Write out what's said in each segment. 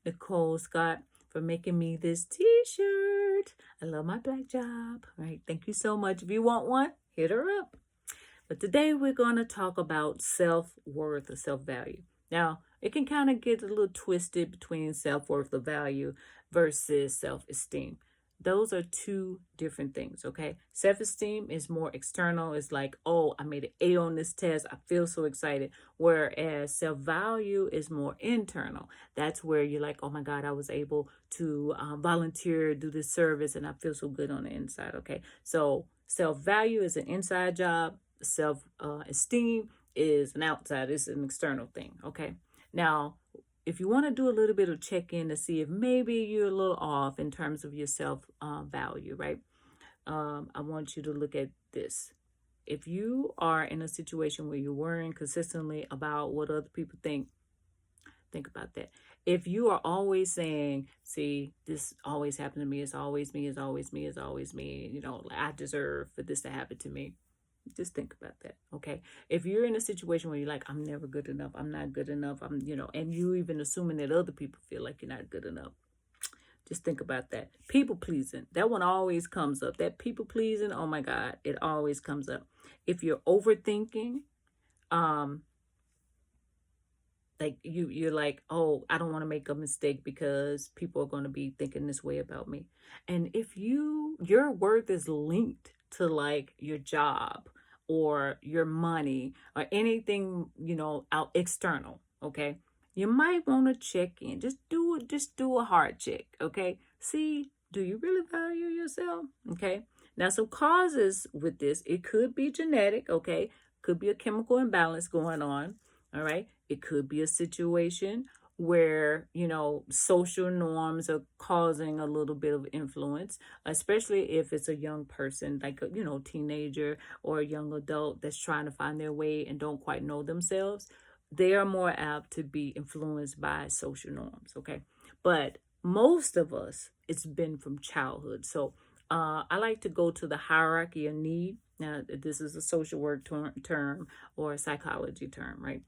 Nicole Scott, for making me this t-shirt. I love my black job. All right. Thank you so much. If you want one, hit her up. But today we're going to talk about self-worth or self-value. Now, it can kind of get a little twisted between self-worth or value versus self-esteem. Those are two different things, okay? Self-esteem is more external. It's like, oh, I made an A on this test. I feel so excited. Whereas self-value is more internal. That's where you're like, oh my God, I was able to volunteer, do this service, and I feel so good on the inside, okay? So self-value is an inside job. Self-esteem is an outside, it's an external thing, okay? Now, if you want to do a little bit of check-in to see if maybe you're a little off in terms of your self-value, right? I want you to look at this. If you are in a situation where you're worrying consistently about what other people think about that. If you are always saying, see, this always happened to me, it's always me, it's always me, it's always me, I deserve for this to happen to me. Just think about that, okay? If you're in a situation where you're like, I'm never good enough, I'm not good enough, and you even assuming that other people feel like you're not good enough, just think about that. People pleasing, that one always comes up. That people pleasing, oh my God, it always comes up. If you're overthinking, like you're like, oh, I don't want to make a mistake because people are going to be thinking this way about me. And if your worth is linked to like your job or your money or anything, out external, okay, you might want to check in. Just do a heart check, okay? See, do you really value yourself? Okay. Now, some causes with this, it could be genetic, okay? Could be a chemical imbalance going on. All right. It could be a situation where, social norms are causing a little bit of influence, especially if it's a young person, like a, teenager or a young adult that's trying to find their way and don't quite know themselves. They are more apt to be influenced by social norms. Okay. But most of us, it's been from childhood. So I like to go to the hierarchy of need. Now, this is a social work term or a psychology term, right?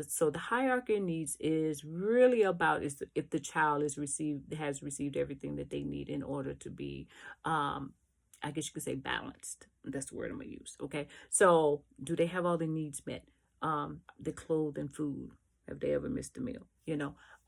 So the hierarchy of needs is really about is if the child has received everything that they need in order to be, I guess you could say, balanced. That's the word I'm gonna use. Okay, so do they have all their needs met? The clothes and food. Have they ever missed a meal?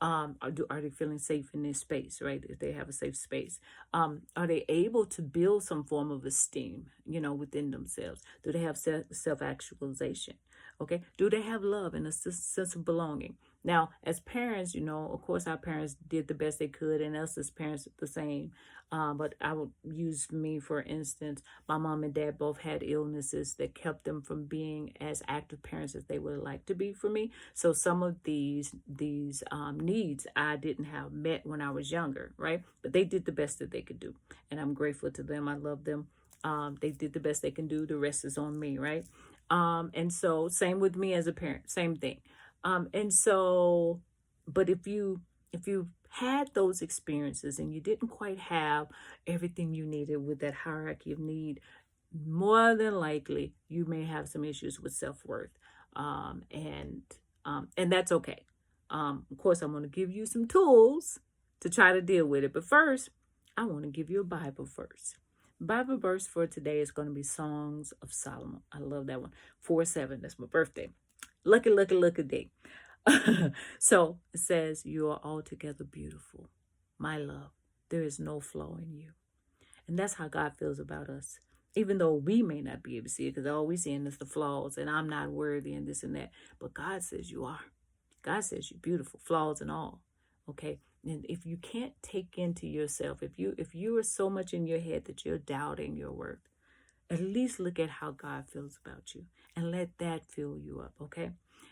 Are they feeling safe in their space, right? If they have a safe space, are they able to build some form of esteem, within themselves? Do they have self-actualization? Okay. Do they have love and a sense of belonging? Now, as parents, of course, our parents did the best they could, and us as parents the same. But I would use me, for instance. My mom and dad both had illnesses that kept them from being as active parents as they would like to be for me. So some of these needs I didn't have met when I was younger, right? But they did the best that they could do, and I'm grateful to them. I love them. They did the best they can do. The rest is on me, right? And so same with me as a parent, same thing. And so, but if you had those experiences and you didn't quite have everything you needed with that hierarchy of need, more than likely you may have some issues with self-worth. And that's okay. Of course, I'm going to give you some tools to try to deal with it. But first, I want to give you a Bible verse. Bible verse for today is going to be Songs of Solomon. I love that one. 4:7. That's my birthday. Lucky day. So it says, you are altogether beautiful, my love. There is no flaw in you. And that's how God feels about us. Even though we may not be able to see it, because all we seeing is the flaws and I'm not worthy and this and that. But God says you are. God says you're beautiful, flaws and all. Okay. And if you can't take into yourself, if you are so much in your head that you're doubting your worth, at least look at how God feels about you and let that fill you up. Okay.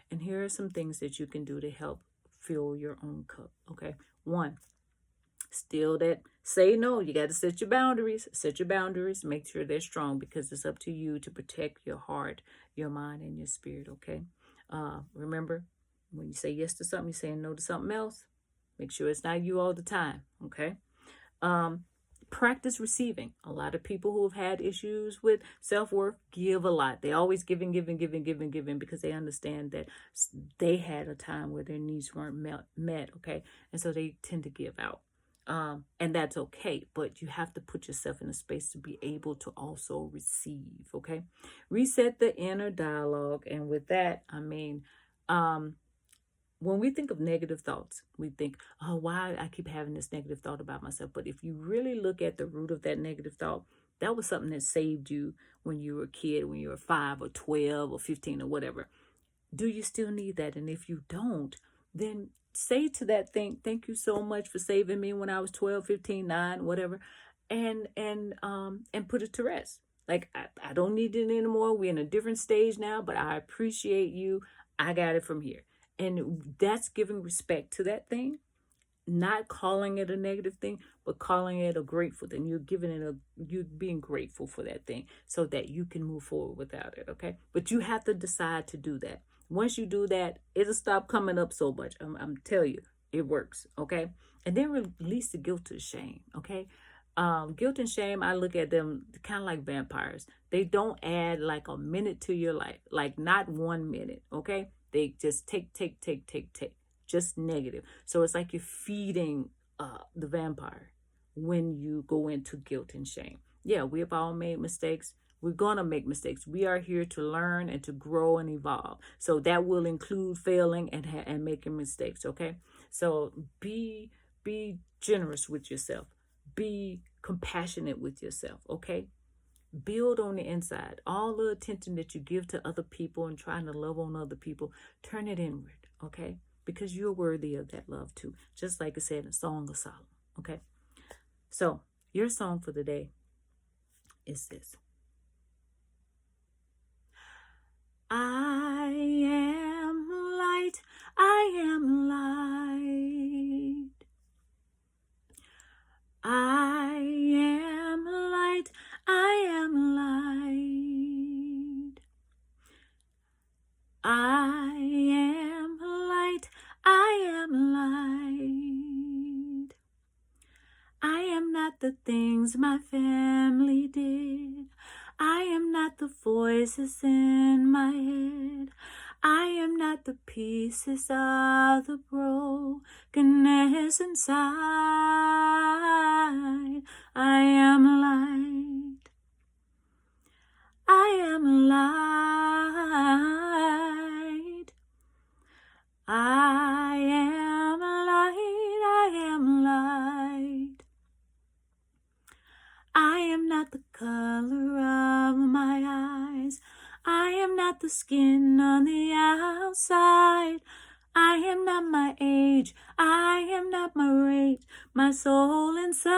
And here are some things that you can do to help fill your own cup. Okay. One, still that say no. You got to set your boundaries. Set your boundaries. Make sure they're strong, because it's up to you to protect your heart, your mind, and your spirit. Okay. Remember, when you say yes to something, you're saying no to something else. Make sure it's not you all the time. Okay. practice receiving. A lot of people who have had issues with self-worth give a lot. They always giving because they understand that they had a time where their needs weren't met, okay? And so they tend to give out. And that's okay, but you have to put yourself in a space to be able to also receive, okay? Reset the inner dialogue. And with that, I mean, when we think of negative thoughts, we think, oh, why I keep having this negative thought about myself. But if you really look at the root of that negative thought, that was something that saved you when you were a kid, when you were 5 or 12 or 15 or whatever. Do you still need that? And if you don't, then say to that thing, thank you so much for saving me when I was 12, 15, 9, whatever, and put it to rest. Like, I don't need it anymore. We're in a different stage now, but I appreciate you. I got it from here. And that's giving respect to that thing, not calling it a negative thing, but calling it a grateful thing. You're being grateful for that thing so that you can move forward without it. Okay. But you have to decide to do that. Once you do that, it'll stop coming up so much. I'm telling you, it works. Okay. And then release the guilt to shame. Okay. Guilt and shame, I look at them kind of like vampires. They don't add like a minute to your life, like not 1 minute. Okay. They just take, just negative. So it's like you're feeding the vampire when you go into guilt and shame. Yeah, we have all made mistakes. We're going to make mistakes. We are here to learn and to grow and evolve. So that will include failing and making mistakes, okay? So be generous with yourself. Be compassionate with yourself, okay? Build on the inside. All the attention that you give to other people and trying to love on other people, turn it inward, okay? Because you're worthy of that love too. Just like I said in Song of Solomon, okay? So your song for the day is this. I am light, I am light. I am light, I am light. I am light, I am light. I am not the things my family did. I am not the voices in my head. I am not the pieces of the brokenness inside. I am light. I am light. I am light. I am light. I am not the color of my eyes. I am not the skin on the outside. I am not my age. I am not my rate. My soul inside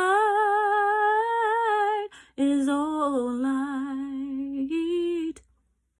is all